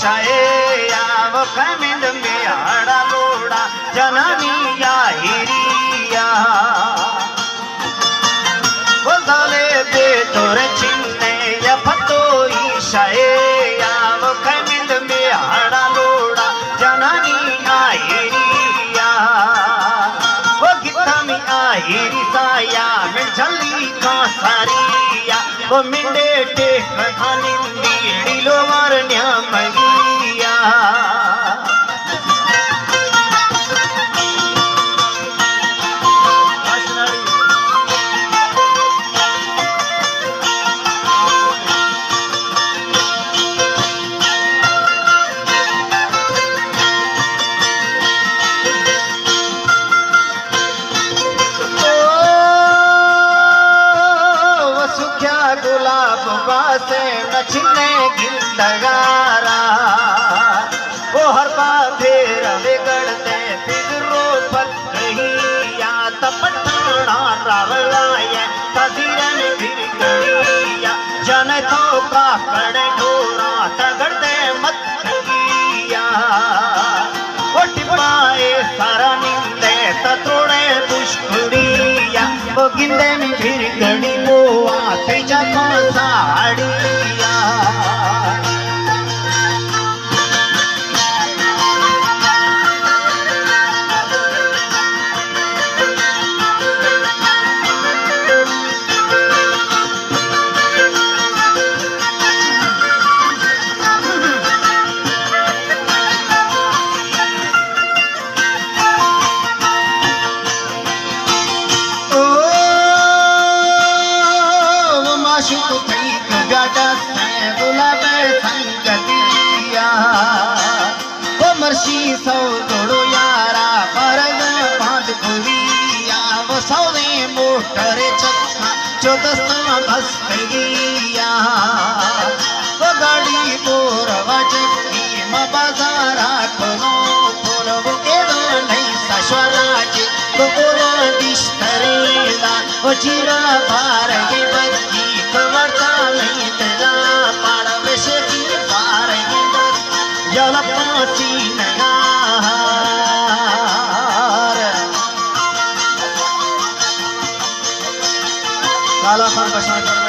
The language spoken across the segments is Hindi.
ईशाए याव खमिंद में आड़ा लोड़ा जननी या हिरिया बोले दे तोरे चिन्ने या फतो ईशाए याव खमिंद में आड़ा लोड़ा जननी या हिरिया वो गीता में आहिरी साया में जली का सारिया वो मिंडे टेक खानिंदी डिलो मारन्या मगिया से नचने गिंदगारा वो हर बाधेर बिगड़ते फिरो पत्रिया तपटाना रावलाया तदिरन बिगड़िया जन तो का कड़े ढोरा तगड़ते मत किया वो टिपाए सारा निंदे तोड़े पुष्कुड़िया वो गिंदे में फिर गड़ी वो आते जाता साड़िया मर्शी सौ तोड़ो यारा परग बांध खुलिया वो सौवे मोटरे चक्का जो दस्ता बस गया वो गाड़ी बोर वजकी म बाजारा कोनो बोलो वो एदो नहीं सश्वराज वो बोला दिश्तरेला वो जीरा बार ये बच्ची कवरता नहीं तेरा पाड़ वैसे की बार ये बच्ची जल पासी काला खान का शान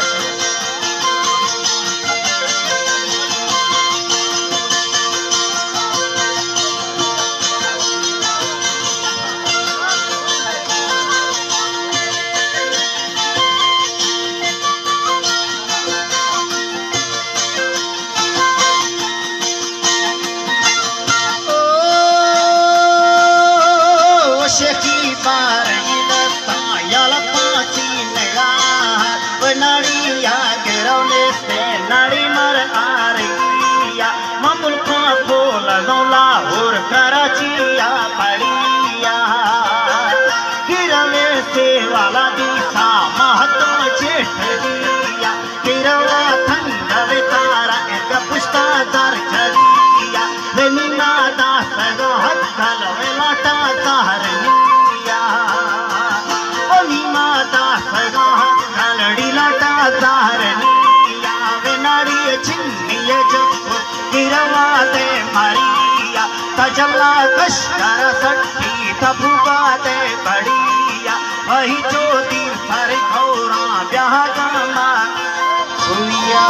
शेखी पार नड़िया गिरौने से नड़ी मर आ रही ममुल को बोल लाहौर कराचिया पड़िया गिरौने से वाला दिशा महत्व चेठरिया गिरवा थंग तारा एक पुष्टा दर चलिया वेनी माता सगो हत्थल वेलाटा सहरिया ओनी माता सगो लाटा तारनिया वे नारी चिन्निय जब गिरवा दे मारिया तजला कश्कर सट्टी तबुआ दे बढ़िया वही जो दी सर खौरा ब्याह गाना हुआ